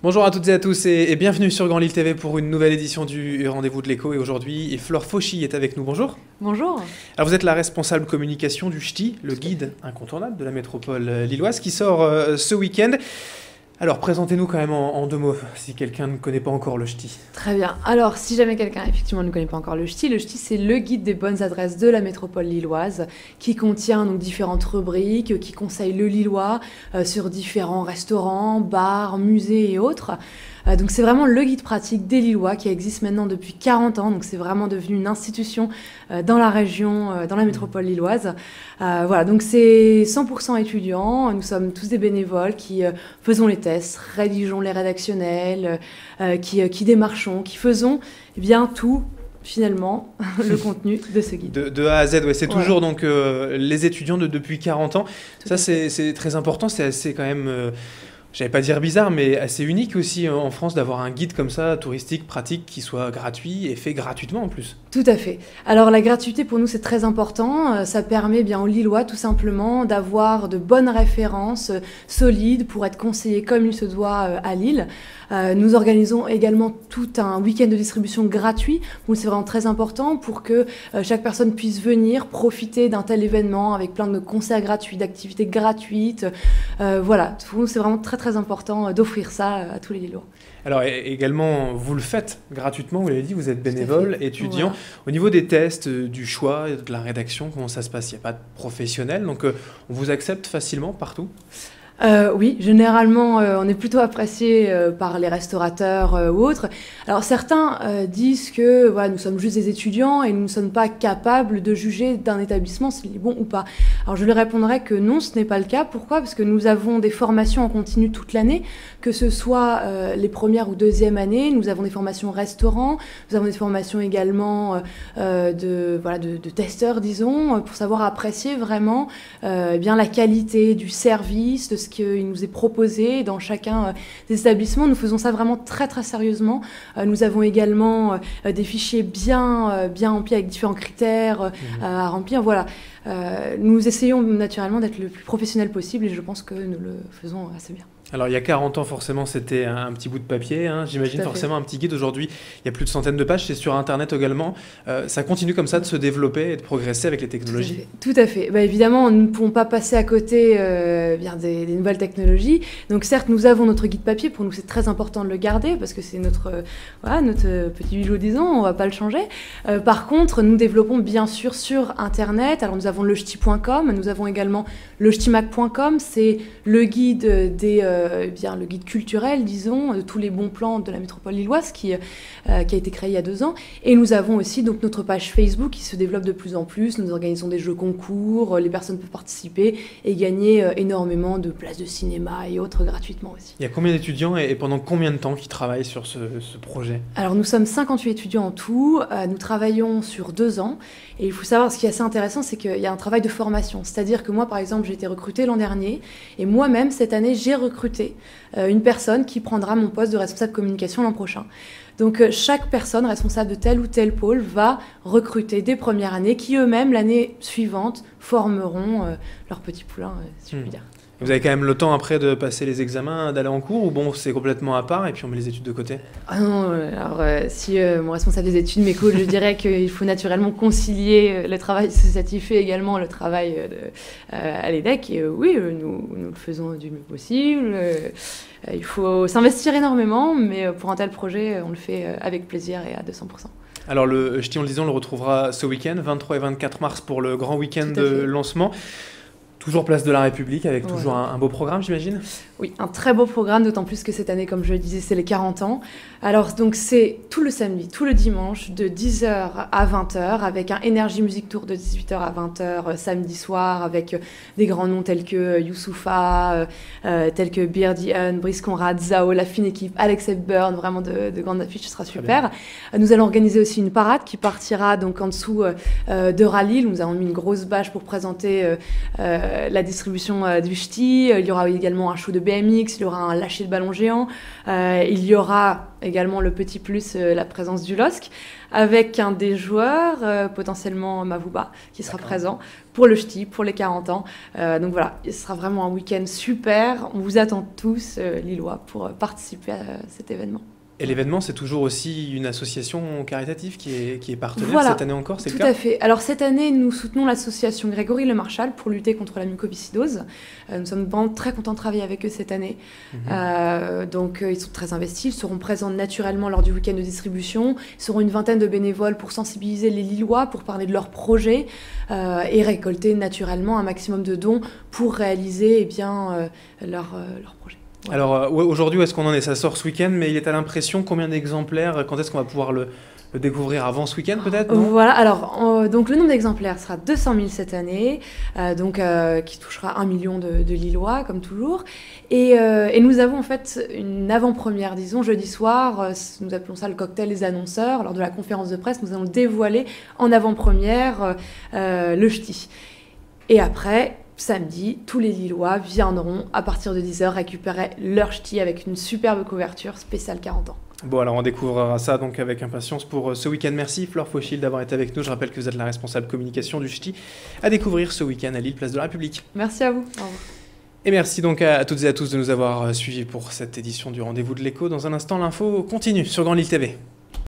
Bonjour à toutes et à tous et bienvenue sur Grand Lille TV pour une nouvelle édition du Rendez-vous de l'Écho. Et aujourd'hui, Flore Fauchy est avec nous. Bonjour. Bonjour. Alors vous êtes la responsable communication du Ch'ti, le guide incontournable de la métropole lilloise qui sort ce week-end. Alors présentez-nous quand même en deux mots si quelqu'un ne connaît pas encore le Ch'ti. Très bien. Alors si jamais quelqu'un effectivement ne connaît pas encore le Ch'ti c'est le guide des bonnes adresses de la métropole lilloise qui contient donc différentes rubriques, qui conseille le Lillois sur différents restaurants, bars, musées et autres. Donc c'est vraiment le guide pratique des Lillois qui existe maintenant depuis 40 ans, donc c'est vraiment devenu une institution dans la région, dans la métropole lilloise. Voilà, donc c'est 100% étudiants, nous sommes tous des bénévoles qui faisons les tests, rédigeons les rédactionnels, qui démarchons, qui faisons bien tout finalement le contenu de ce guide. De A à Z, ouais, c'est toujours donc les étudiants depuis 40 ans. Ça c'est très important, c'est assez quand même... j'allais pas dire bizarre, mais assez unique aussi en France d'avoir un guide comme ça, touristique, pratique, qui soit gratuit et fait gratuitement en plus. Tout à fait. Alors la gratuité pour nous c'est très important, ça permet bien aux Lillois tout simplement d'avoir de bonnes références solides pour être conseillés comme il se doit à Lille. Nous organisons également tout un week-end de distribution gratuit, donc c'est vraiment très important pour que chaque personne puisse venir profiter d'un tel événement avec plein de concerts gratuits, d'activités gratuites. Voilà, pour nous c'est vraiment très important d'offrir ça à tous les Lillois. Alors également, vous le faites gratuitement, vous l'avez dit, vous êtes bénévole, étudiant. Voilà. Au niveau des tests, du choix, de la rédaction, comment ça se passe? Il n'y a pas de professionnel, donc on vous accepte facilement partout? Oui, généralement, on est plutôt apprécié par les restaurateurs ou autres. Alors certains disent que voilà, nous sommes juste des étudiants et nous ne sommes pas capables de juger d'un établissement s'il est bon ou pas. Alors je leur répondrai que non, ce n'est pas le cas. Pourquoi? Parce que nous avons des formations en continu toute l'année, que ce soit les premières ou deuxièmes années. Nous avons des formations restaurants, nous avons des formations également de testeurs, disons, pour savoir apprécier vraiment bien la qualité du service, de ce qu'il nous est proposé dans chacun des établissements. Nous faisons ça vraiment très sérieusement. Nous avons également des fichiers bien remplis avec différents critères à remplir. Voilà. Nous essayons naturellement d'être le plus professionnel possible et je pense que nous le faisons assez bien. Alors il y a 40 ans forcément c'était un petit bout de papier, hein, j'imagine forcément un petit guide. Aujourd'hui il y a plus de centaines de pages, c'est sur internet également. Ça continue comme ça de se développer et de progresser avec les technologies. Tout à fait. Bah, évidemment nous ne pouvons pas passer à côté des nouvelles technologies. Donc certes nous avons notre guide papier, pour nous c'est très important de le garder parce que c'est notre petit bijou, disons, on ne va pas le changer. Par contre nous développons bien sûr sur internet. Alors nous avons le ch'ti.com, nous avons également le ch'timac.com, c'est le guide le guide culturel, disons, de tous les bons plans de la métropole lilloise qui a été créé il y a 2 ans. Et nous avons aussi donc notre page Facebook qui se développe de plus en plus. Nous organisons des jeux concours, les personnes peuvent participer et gagner énormément de places de cinéma et autres gratuitement aussi. Il y a combien d'étudiants et pendant combien de temps qui travaillent sur ce projet? Alors nous sommes 58 étudiants en tout, nous travaillons sur 2 ans et il faut savoir, ce qui est assez intéressant, c'est qu'il y a un travail de formation. C'est-à-dire que moi par exemple j'ai été recrutée l'an dernier et moi-même cette année j'ai recruté une personne qui prendra mon poste de responsable communication l'an prochain. Donc chaque personne responsable de tel ou tel pôle va recruter des premières années qui eux-mêmes l'année suivante formeront leur petit poulain, si je puis dire. Vous avez quand même le temps après de passer les examens, d'aller en cours, ou bon, c'est complètement à part et puis on met les études de côté? Ah non, alors si mon responsable des études m'écoute, je dirais qu'il faut naturellement concilier le travail associatif et également le travail à l'EDEC. Et oui, nous le faisons du mieux possible. Il faut s'investir énormément, mais pour un tel projet, on le fait avec plaisir et à 200%. Alors le Ch'ti, on le disait, on le retrouvera ce week-end, 23 et 24 mars pour le grand week-end de lancement. Toujours place de la République avec toujours un beau programme, j'imagine? Oui, un très beau programme, d'autant plus que cette année, comme je le disais, c'est les 40 ans. Alors, donc, c'est tout le samedi, tout le dimanche, de 10h à 20h, avec un Energy Music Tour de 18h à 20h samedi soir, avec des grands noms tels que Youssoupha, tels que Beardy Hun, Brice Conrad, Zao, la fine équipe, Alex Hepburn, vraiment de grandes affiches, ce sera super. Nous allons organiser aussi une parade qui partira donc en dessous de Rallye. Nous avons mis une grosse bâche pour présenter la distribution du Ch'ti. Il y aura également un show de BMX, il y aura un lâcher de ballon géant, il y aura également le petit plus, la présence du LOSC, avec un des joueurs, potentiellement Mavouba, qui sera présent pour le ch'ti, pour les 40 ans. Donc voilà, ce sera vraiment un week-end super. On vous attend tous, Lillois, pour participer à cet événement. Et l'événement, c'est toujours aussi une association caritative qui est partenaire cette année encore, c'est le cas ? Tout à fait. Alors cette année, nous soutenons l'association Grégory Le Marchal pour lutter contre la mucoviscidose. Nous sommes vraiment très contents de travailler avec eux cette année. Donc ils sont très investis, ils seront présents naturellement lors du week-end de distribution. Ils seront une vingtaine de bénévoles pour sensibiliser les Lillois, pour parler de leurs projets et récolter naturellement un maximum de dons pour réaliser leurs projets. Ouais. Alors aujourd'hui, où est-ce qu'on en est ? Ça sort ce week-end, mais il est à l'impression combien d'exemplaires ? Quand est-ce qu'on va pouvoir le découvrir avant ce week-end peut-être ? Voilà, alors donc le nombre d'exemplaires sera 200 000 cette année, qui touchera 1 million de Lillois comme toujours. Et nous avons en fait une avant-première, disons, jeudi soir, nous appelons ça le cocktail des annonceurs. Lors de la conférence de presse, nous allons dévoiler en avant-première le ch'ti. Et après, samedi, tous les Lillois viendront à partir de 10h récupérer leur ch'ti avec une superbe couverture spéciale 40 ans. Bon, alors on découvrira ça donc avec impatience pour ce week-end. Merci Flore Fauchil d'avoir été avec nous. Je rappelle que vous êtes la responsable communication du ch'ti à découvrir ce week-end à Lille, place de la République. Merci à vous. Au revoir. Et merci donc à toutes et à tous de nous avoir suivis pour cette édition du Rendez-vous de l'Écho. Dans un instant, l'info continue sur Grand Lille TV.